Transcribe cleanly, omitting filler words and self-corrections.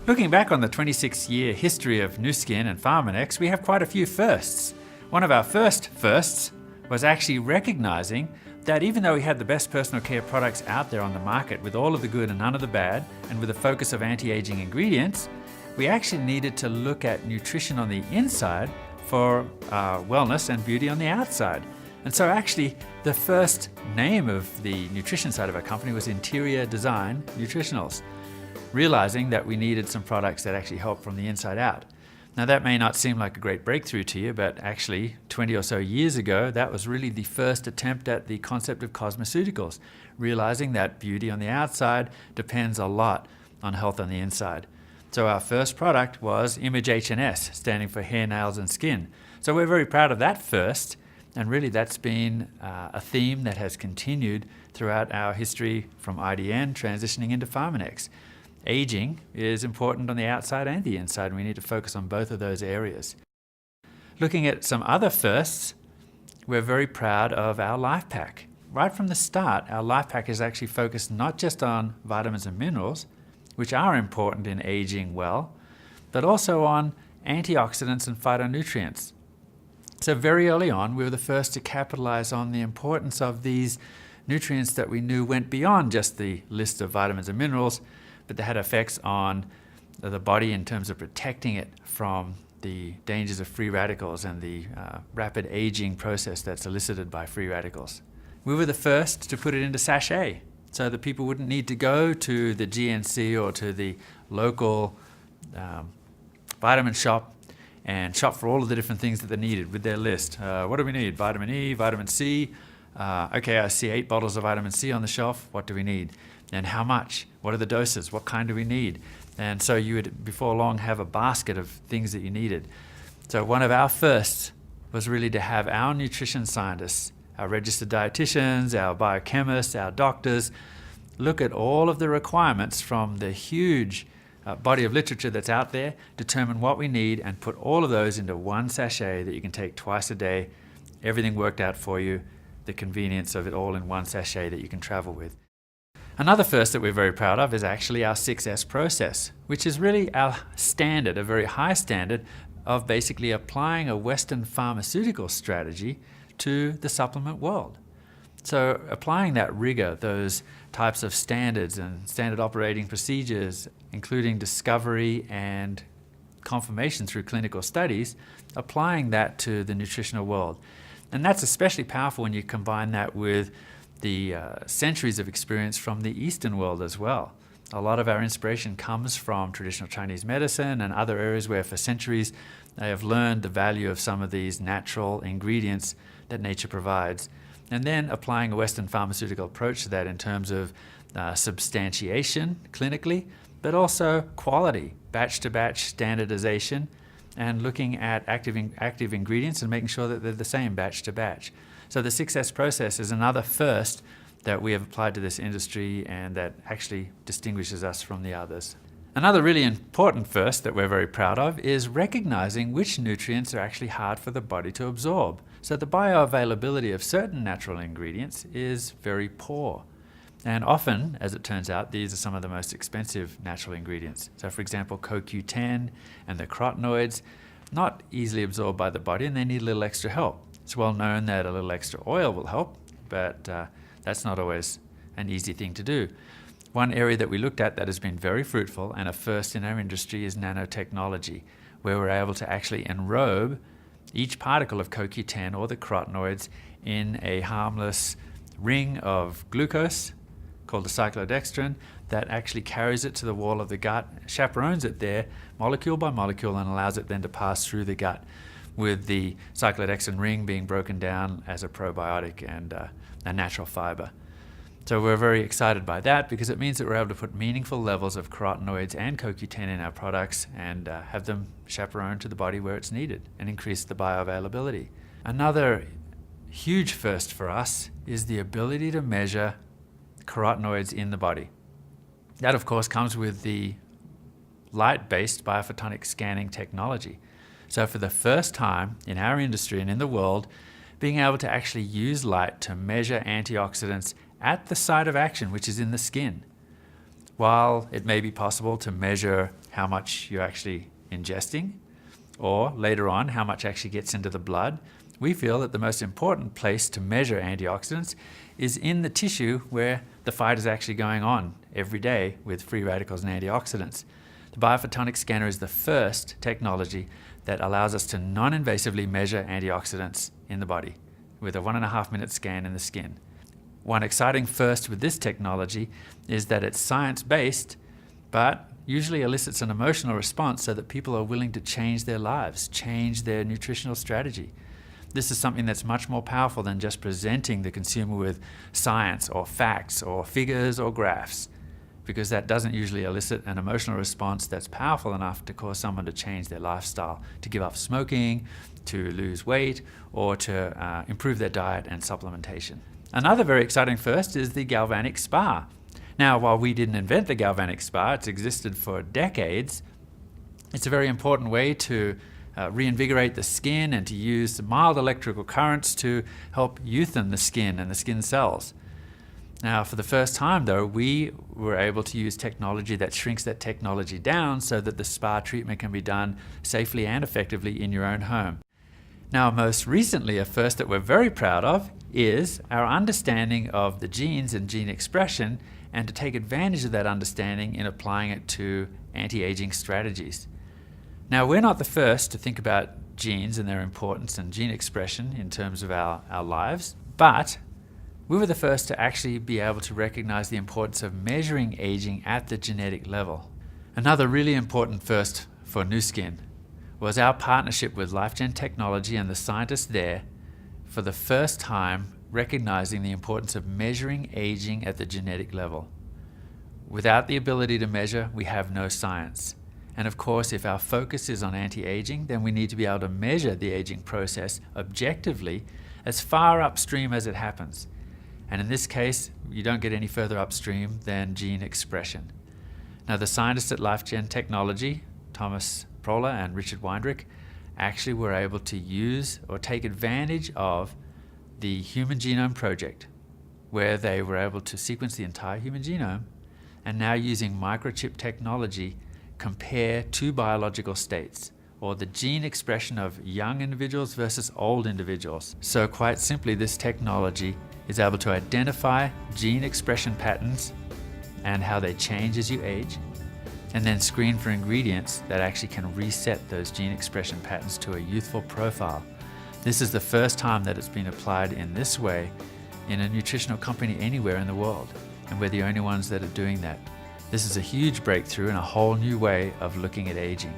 Looking back on the 26-year history of Nu Skin and Pharmanex, we have quite a few firsts. One of our first firsts was actually recognizing that even though we had the best personal care products out there on the market with all of the good and none of the bad, and with a focus of anti-aging ingredients, we actually needed to look at nutrition on the inside for wellness and beauty on the outside. And so actually the first name of the nutrition side of our company was Interior Design Nutritionals, realizing that we needed some products that actually help from the inside out. Now that may not seem like a great breakthrough to you, but actually 20 or so years ago, that was really the first attempt at the concept of cosmeceuticals, realizing that beauty on the outside depends a lot on health on the inside. So our first product was Image HNS, standing for hair, nails and skin. So we're very proud of that first, and really that's been a theme that has continued throughout our history from IDN transitioning into Pharmanex. Aging is important on the outside and the inside, and we need to focus on both of those areas. Looking at some other firsts, we're very proud of our Life Pack. Right from the start, our Life Pack is actually focused not just on vitamins and minerals, which are important in aging well, but also on antioxidants and phytonutrients. So very early on, we were the first to capitalize on the importance of these nutrients that we knew went beyond just the list of vitamins and minerals, but they had effects on the body in terms of protecting it from the dangers of free radicals and the rapid aging process that's elicited by free radicals. We were the first to put it into sachet so that people wouldn't need to go to the GNC or to the local vitamin shop and shop for all of the different things that they needed with their list. What do we need? Vitamin E, vitamin C. Okay, I see 8 bottles of vitamin C on the shelf. What do we need? And how much? What are the doses? What kind do we need? And so you would, before long, have a basket of things that you needed. So one of our firsts was really to have our nutrition scientists, our registered dietitians, our biochemists, our doctors, look at all of the requirements from the huge body of literature that's out there, determine what we need, and put all of those into one sachet that you can take twice a day. Everything worked out for you, the convenience of it all in one sachet that you can travel with. Another first that we're very proud of is actually our 6S process, which is really our standard, a very high standard of basically applying a Western pharmaceutical strategy to the supplement world. So applying that rigor, those types of standards and standard operating procedures, including discovery and confirmation through clinical studies, applying that to the nutritional world. And that's especially powerful when you combine that with the centuries of experience from the Eastern world as well. A lot of our inspiration comes from traditional Chinese medicine and other areas where for centuries they have learned the value of some of these natural ingredients that nature provides. And then applying a Western pharmaceutical approach to that in terms of substantiation clinically, but also quality, batch to batch standardization, and looking at active ingredients and making sure that they're the same batch to batch. So the 6S process is another first that we have applied to this industry and that actually distinguishes us from the others. Another really important first that we're very proud of is recognizing which nutrients are actually hard for the body to absorb. So the bioavailability of certain natural ingredients is very poor. And often, as it turns out, these are some of the most expensive natural ingredients. So for example, CoQ10 and the carotenoids, not easily absorbed by the body, and they need a little extra help. It's well known that a little extra oil will help, but that's not always an easy thing to do. One area that we looked at that has been very fruitful and a first in our industry is nanotechnology, where we're able to actually enrobe each particle of CoQ10 or the carotenoids in a harmless ring of glucose called the cyclodextrin that actually carries it to the wall of the gut, chaperones it there molecule by molecule, and allows it then to pass through the gut, with the cyclodextrin ring being broken down as a probiotic and a natural fiber. So we're very excited by that because it means that we're able to put meaningful levels of carotenoids and CoQ10 in our products and have them chaperone to the body where it's needed and increase the bioavailability. Another huge first for us is the ability to measure carotenoids in the body. That of course comes with the light-based biophotonic scanning technology. So for the first time in our industry and in the world, being able to actually use light to measure antioxidants at the site of action, which is in the skin. While it may be possible to measure how much you're actually ingesting, or later on, how much actually gets into the blood, we feel that the most important place to measure antioxidants is in the tissue where the fight is actually going on every day with free radicals and antioxidants. The biophotonic scanner is the first technology that allows us to non-invasively measure antioxidants in the body with a 1.5 minute scan in the skin. One exciting first with this technology is that it's science-based, but usually elicits an emotional response so that people are willing to change their lives, change their nutritional strategy. This is something that's much more powerful than just presenting the consumer with science or facts or figures or graphs, because that doesn't usually elicit an emotional response that's powerful enough to cause someone to change their lifestyle, to give up smoking, to lose weight, or to improve their diet and supplementation. Another very exciting first is the galvanic spa. Now, while we didn't invent the galvanic spa, it's existed for decades. It's a very important way to reinvigorate the skin and to use mild electrical currents to help youthen the skin and the skin cells. Now, for the first time though, we were able to use technology that shrinks that technology down so that the spa treatment can be done safely and effectively in your own home. Now, most recently, a first that we're very proud of is our understanding of the genes and gene expression, and to take advantage of that understanding in applying it to anti-aging strategies. Now, we're not the first to think about genes and their importance and gene expression in terms of our lives, but we were the first to actually be able to recognize the importance of measuring aging at the genetic level. Another really important first for Nu Skin was our partnership with LifeGen Technology and the scientists there, for the first time recognizing the importance of measuring aging at the genetic level. Without the ability to measure, we have no science. And of course, if our focus is on anti-aging, then we need to be able to measure the aging process objectively as far upstream as it happens. And in this case, you don't get any further upstream than gene expression. Now, the scientists at LifeGen Technology, Thomas Prohler and Richard Weindrich, actually were able to use or take advantage of the Human Genome Project, where they were able to sequence the entire human genome, and now using microchip technology, compare two biological states, or the gene expression of young individuals versus old individuals. So quite simply, this technology is able to identify gene expression patterns and how they change as you age, and then screen for ingredients that actually can reset those gene expression patterns to a youthful profile. This is the first time that it's been applied in this way in a nutritional company anywhere in the world, and we're the only ones that are doing that. This is a huge breakthrough and a whole new way of looking at aging.